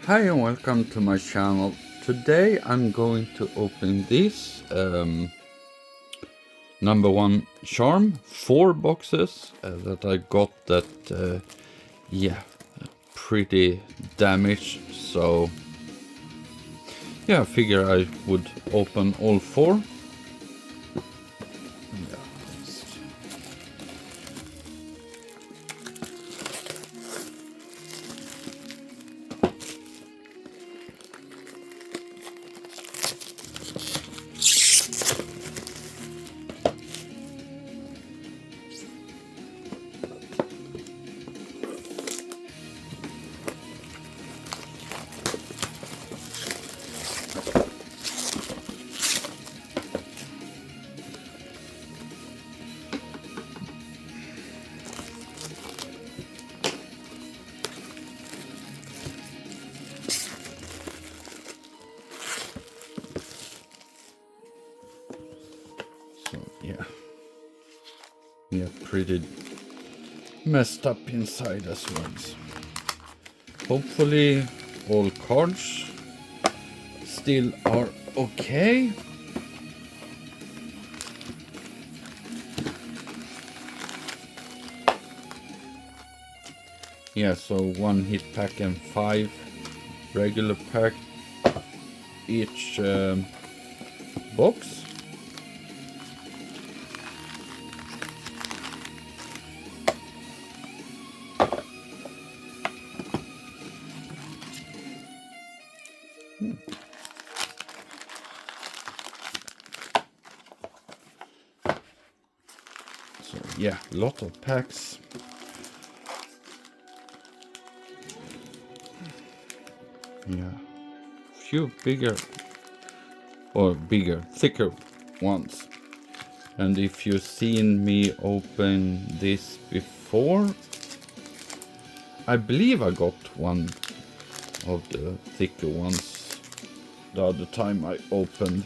Hi and welcome to my channel. Today I'm going to open this No.1 Charm 4 boxes that I got that pretty damaged, so yeah, I figure I would open all 4. So yeah, pretty messed up inside as well. Hopefully all cards still are okay. Yeah, so 1 hit pack and 5 regular pack each box. So yeah, lot of packs. Yeah, few bigger, thicker ones. And if you've seen me open this before, I believe I got one of the thicker ones the other time I opened.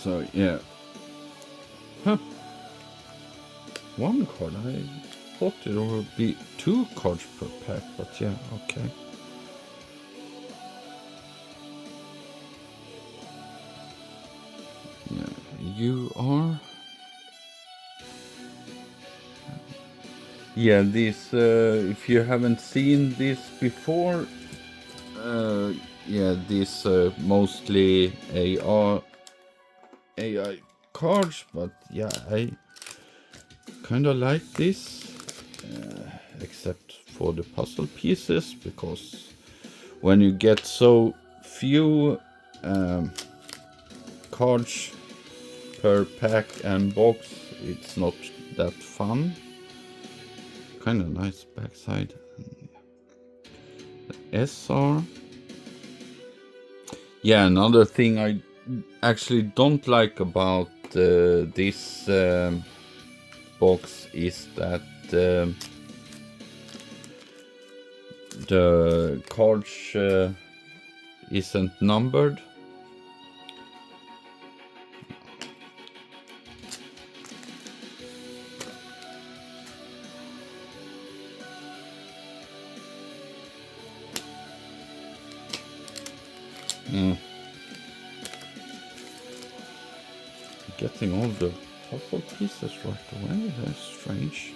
So yeah, huh? 1 card. I thought it would be 2 cards per pack, but yeah, okay. Yeah, you are. Yeah, this. If you haven't seen this before, yeah, these mostly AI cards, but yeah, I kind of like this, except for the puzzle pieces, because when you get so few cards per pack and box, it's not that fun. Kind of nice backside. SR. Yeah, another thing I actually don't like about this box is that the cards isn't numbered. getting all the puzzle pieces right away. That's strange.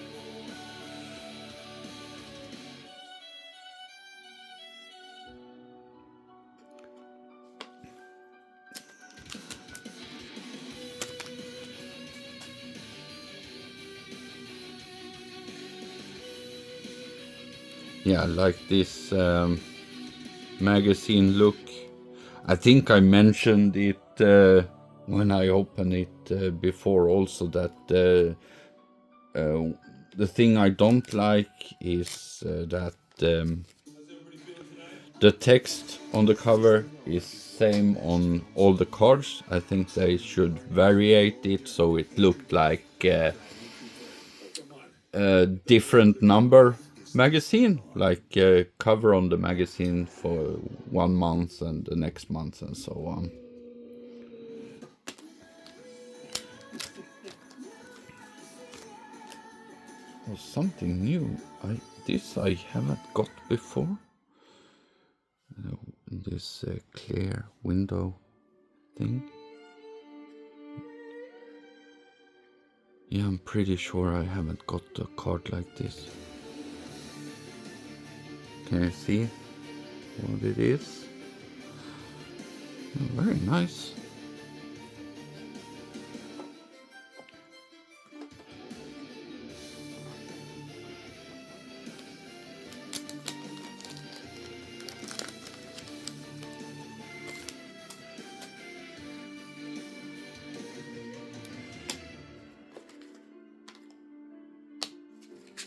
Yeah, I like this magazine look. I think I mentioned it when I opened it before also, that the thing I don't like is that the text on the cover is same on all the cards. I think they should variate it so it looked like a different number magazine, like cover on the magazine for 1 month and the next month and so on. Oh, something new. This I haven't got before. This clear window thing. Yeah, I'm pretty sure I haven't got a card like this. Can you see what it is? Oh, very nice.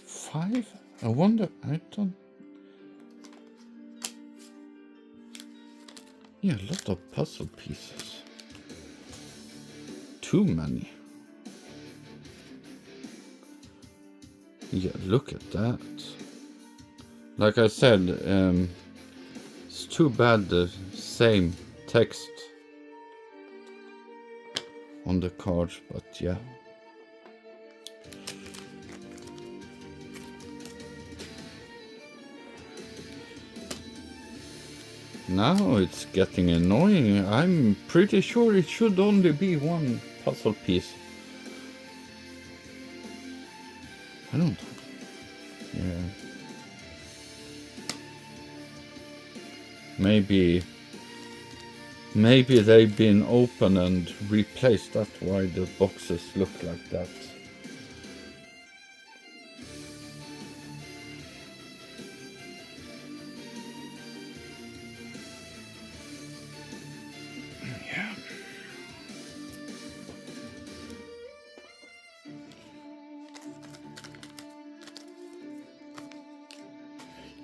Five? I wonder, I don't... Yeah, a lot of puzzle pieces. Too many. Yeah, look at that. Like I said, it's too bad the same text on the cards, but yeah. Now it's getting annoying. I'm pretty sure it should only be one puzzle piece. I don't... Yeah. Maybe they've been open and replaced. That's why the boxes look like that.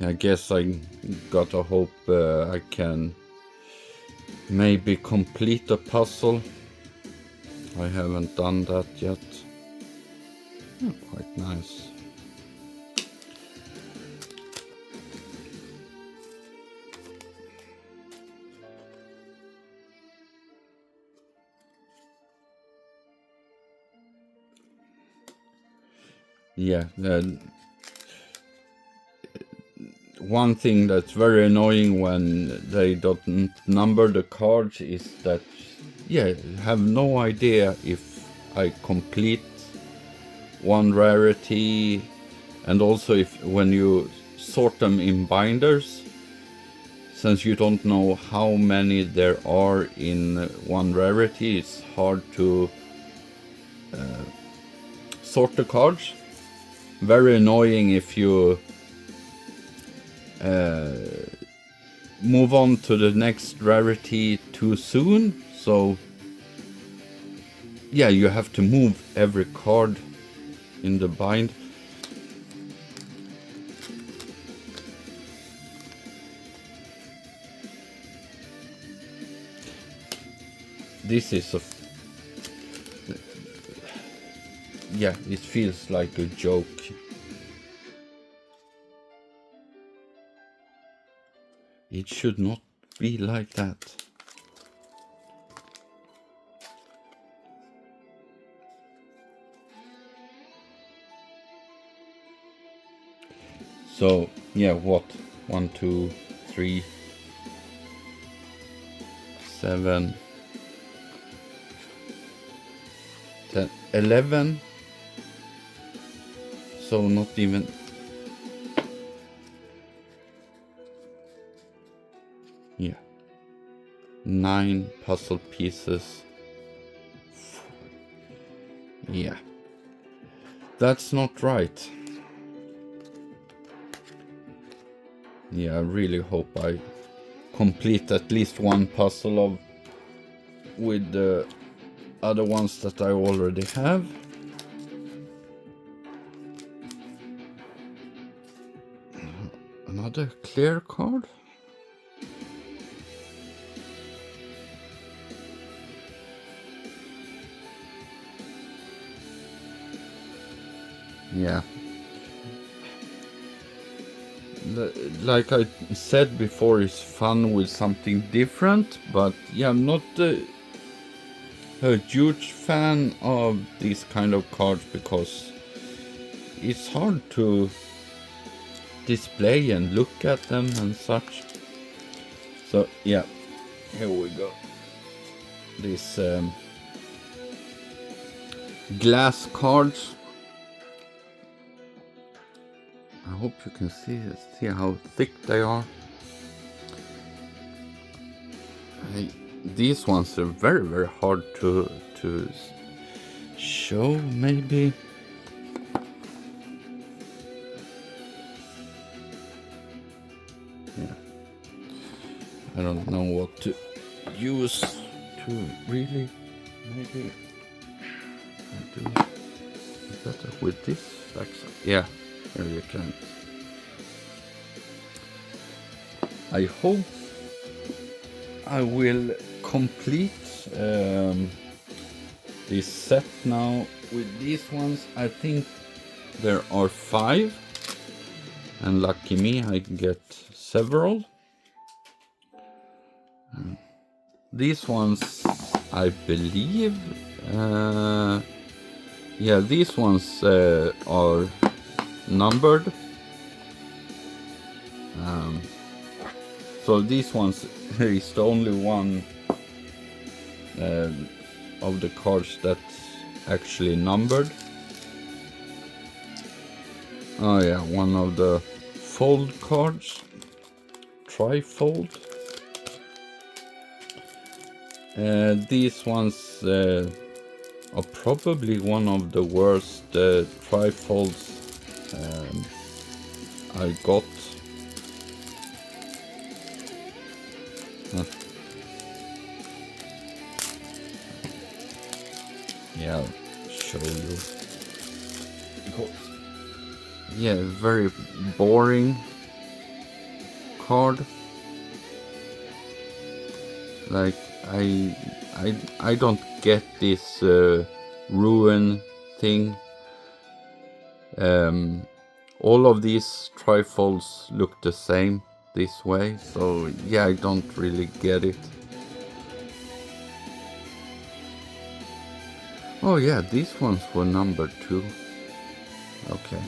I guess I gotta hope I can maybe complete the puzzle. I haven't done that yet. Oh, quite nice. Yeah, one thing that's very annoying when they don't number the cards is that, yeah, I have no idea if I complete one rarity, and also if when you sort them in binders, since you don't know how many there are in one rarity, it's hard to sort the cards. Very annoying if you move on to the next rarity too soon. So yeah, you have to move every card in the bind. This is a... Yeah, it feels like a joke. It should not be like that. So, yeah, what? 1, 2, 3, 7, Then 11. So not even. Yeah. 9 puzzle pieces. Yeah. That's not right. Yeah, I really hope I complete at least one puzzle with the other ones that I already have. Another clear card. Yeah. Like I said before, it's fun with something different, but yeah, I'm not a huge fan of these kind of cards because it's hard to display and look at them and such. So yeah, here we go. These glass cards. I hope you can see how thick they are. These ones are very hard to show, maybe. Yeah, I don't know what to use to really. Maybe I do better with this backside. Yeah, here you can. I hope I will complete this set now with these ones. I think there are 5, and lucky me, I get several. These ones, I believe, yeah, these ones are numbered. So these ones is the only one of the cards that's actually numbered. Oh yeah, one of the fold cards, tri-fold. These ones are probably one of the worst tri-folds I got. Yeah, I'll show you. Yeah, very boring card. Like I don't get this ruin thing. All of these trifolds look the same this way, so yeah, I don't really get it. Oh yeah, these ones were numbered too. Okay,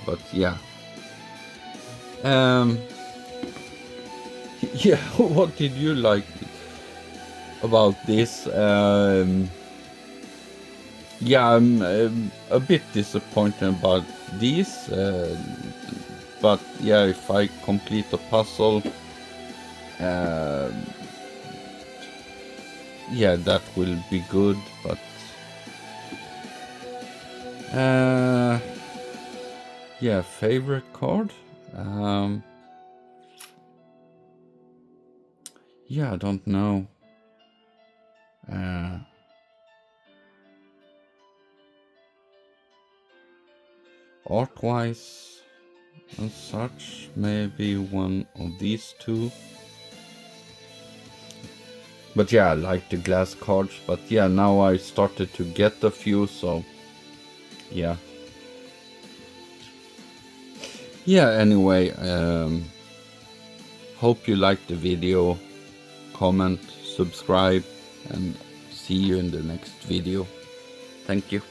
but yeah. Yeah, what did you like about this? Yeah, I'm a bit disappointed about these, but yeah, if I complete the puzzle, yeah, that will be good, but yeah, favorite card? Yeah, I don't know. Art-wise and such, maybe one of these two. But yeah, I like the glass cards, but yeah, now I started to get a few, so yeah. Yeah, anyway, hope you liked the video. Comment, subscribe, and see you in the next video. Thank you.